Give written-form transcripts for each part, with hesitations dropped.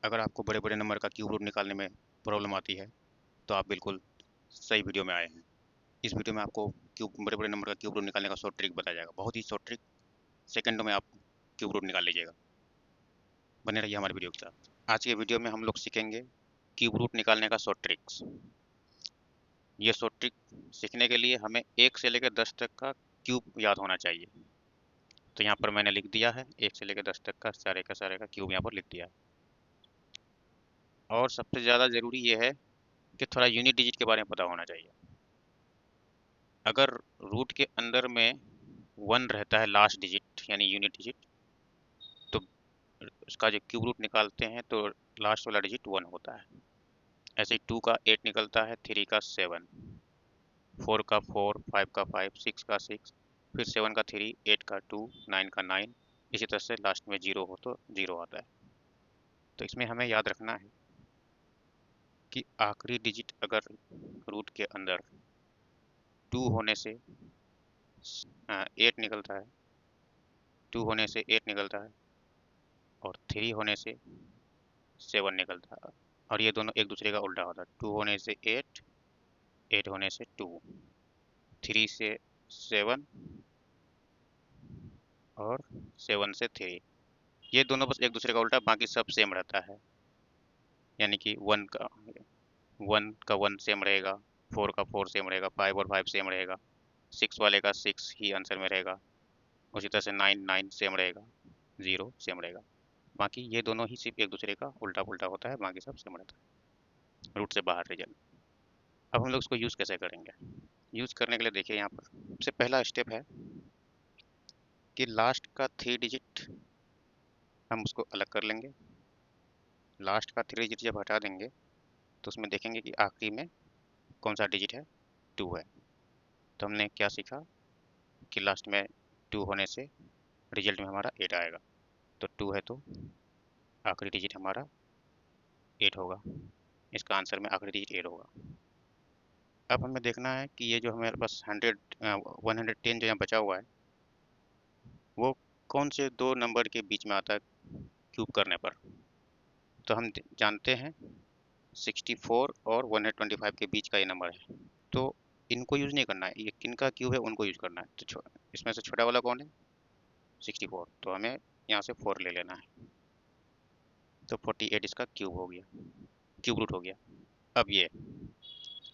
अगर आपको बड़े बड़े नंबर का क्यूब रूट निकालने में प्रॉब्लम आती है तो आप बिल्कुल सही वीडियो में आए हैं। इस वीडियो में आपको क्यूब बड़े बड़े नंबर का क्यूब रूट निकालने का शॉर्ट ट्रिक बताया जाएगा। बहुत ही शॉर्ट ट्रिक, सेकंडों में आप क्यूब रूट निकाल लीजिएगा। बने रहिए हमारे वीडियो के साथ। आज के वीडियो में हम लोग सीखेंगे क्यूब रूट निकालने का शॉर्ट ट्रिक्स। ये शॉर्ट ट्रिक सीखने के लिए हमें 1 से लेकर 10 तक का क्यूब याद होना चाहिए। तो यहाँ पर मैंने लिख दिया है 1 से लेकर 10 तक का सारे का क्यूब यहाँ पर लिख दिया है। और सबसे ज़्यादा ज़रूरी ये है कि थोड़ा यूनिट डिजिट के बारे में पता होना चाहिए। अगर रूट के अंदर में 1 रहता है लास्ट डिजिट यानी यूनिट डिजिट, तो उसका जो क्यूब रूट निकालते हैं तो लास्ट वाला डिजिट 1 होता है। ऐसे ही 2 का 8 निकलता है, 3 का 7, 4 का 4, 5 का 5, 6 का 6, फिर 7 का 3, 8 का 2, 9 का 9। इसी तरह से लास्ट में 0 हो तो 0 आता है। तो इसमें हमें याद रखना है कि आखिरी डिजिट अगर रूट के अंदर 2 होने से 8 निकलता है, 2 होने से 8 निकलता है और 3 होने से 7 निकलता है। और ये दोनों एक दूसरे का उल्टा होता है। 2 होने से 8, 8 होने से 2, 3 से 7 और 7 से 3। ये दोनों बस एक दूसरे का उल्टा, बाकी सब सेम रहता है। यानी कि 1 सेम रहेगा, 4 का 4 सेम रहेगा, 5 और 5 सेम रहेगा, 6 वाले का 6 ही आंसर में रहेगा। उसी तरह से 9 सेम रहेगा, 0 सेम रहेगा। बाकी ये दोनों ही सिर्फ एक दूसरे का उल्टा पुल्टा होता है, बाकी सब सेम रहता है रूट से बाहर रिजल्ट। अब हम लोग इसको यूज़ कैसे करेंगे? यूज़ करने के लिए देखिए, यहाँ पर सबसे पहला स्टेप है कि लास्ट का 3 डिजिट हम उसको अलग कर लेंगे। लास्ट का 3 डिजिट जब हटा देंगे तो उसमें देखेंगे कि आखिरी में कौन सा डिजिट है, 2 है। तो हमने क्या सीखा कि लास्ट में 2 होने से रिजल्ट में हमारा 8 आएगा। तो 2 है तो आखिरी डिजिट हमारा 8 होगा। इसका आंसर में आखिरी डिजिट 8 होगा। अब हमें देखना है कि ये जो हमारे पास 110 जो यहाँ बचा हुआ है, वो कौन से दो नंबर के बीच में आता है क्यूब करने पर। तो हम जानते हैं 64 और 125 के बीच का ये नंबर है। तो इनको यूज़ नहीं करना है, ये किनका क्यूब है उनको यूज़ करना है। तो इसमें से छोटा वाला कौन है, 64। तो हमें यहाँ से 4 ले लेना है। तो 48 इसका क्यूब हो गया, क्यूब रूट हो गया। अब ये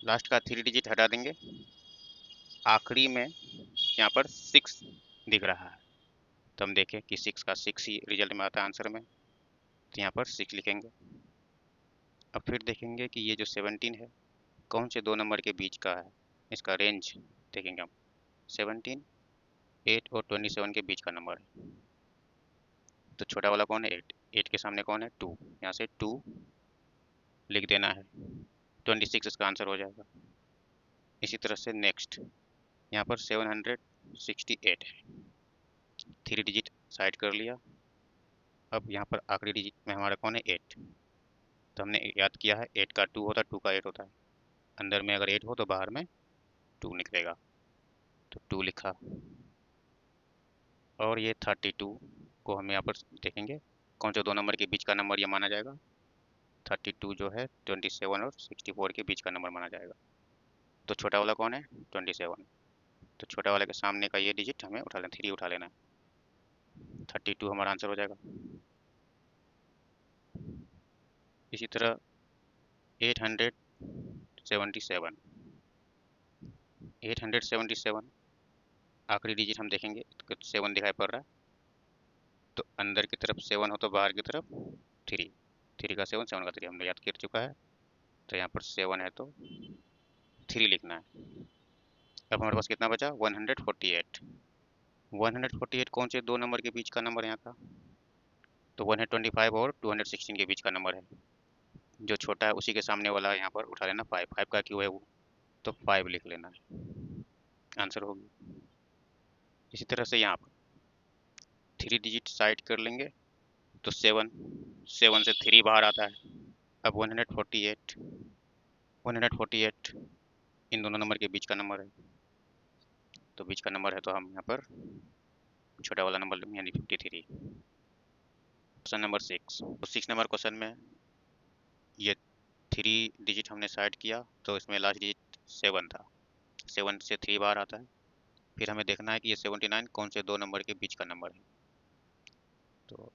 लास्ट का 3 डिजिट हटा देंगे, आखिरी में यहाँ पर 6 दिख रहा है। तो हम देखें कि 6 का 6 ही रिजल्ट में आता है आंसर में, तो यहाँ पर 6 लिखेंगे। अब फिर देखेंगे कि ये जो 17 है कौन से दो नंबर के बीच का है, इसका रेंज देखेंगे हम। 17, 8 और 27 के बीच का नंबर है। तो छोटा वाला कौन है, 8, 8 के सामने कौन है, 2, यहाँ से 2 लिख देना है। 26 इसका आंसर हो जाएगा। इसी तरह से नेक्स्ट यहाँ पर 768 है, 3 डिजिट साइड कर लिया। अब यहाँ पर आखिरी डिजिट में हमारा कौन है, 8। तो हमने याद किया है 8 का 2 होता है, 2 का 8 होता है। अंदर में अगर 8 हो तो बाहर में 2 निकलेगा, तो 2 लिखा। और ये 32 को हम यहाँ पर देखेंगे कौन से दो नंबर के बीच का नंबर ये माना जाएगा। 32 जो है 27 और 64 के बीच का नंबर माना जाएगा। तो छोटा वाला कौन है, 27। तो छोटा वाले के सामने का ये डिजिट हमें उठा लेना, 3 उठा लेना है। 32 हमारा आंसर हो जाएगा। इसी तरह 877, 877 आखिरी डिजिट हम देखेंगे तो 7 दिखाई पड़ रहा है। तो अंदर की तरफ 7 हो तो बाहर की तरफ 3, 3 का 7, 7 का 3 हमने याद कर चुका है। तो यहाँ पर 7 है तो 3 लिखना है। अब हमारे पास कितना बचा, 148। 148 कौन से दो नंबर के बीच का नंबर यहाँ का, तो 125 और 216 के बीच का नंबर है। जो छोटा है उसी के सामने वाला यहाँ पर उठा लेना, 5, 5 का क्यों है वो, तो 5 लिख लेना है, आंसर होगी। इसी तरह से यहाँ पर 3 डिजिट साइड कर लेंगे तो 7, 7 से 3 बाहर आता है। अब 148, 148 इन दोनों नंबर के बीच का नंबर है। तो बीच का नंबर है तो हम यहाँ पर छोटा वाला नंबर यानी 53। Question number 6। तो 6 नंबर क्वेश्चन में ये 3 डिजिट हमने साइड किया तो इसमें लास्ट डिजिट 7 था। 7 से 3 बार आता है। फिर हमें देखना है कि ये 79 कौन से दो नंबर के बीच का नंबर है। तो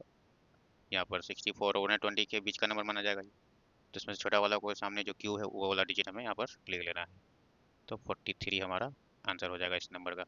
यहाँ पर 64 और 120 के बीच का नंबर माना जाएगा। तो इसमें से छोटा वाला को सामने जो क्यू है वो वाला डिजिट हमें यहाँ पर लिख लेना है। तो 43 हमारा आंसर हो जाएगा इस नंबर का।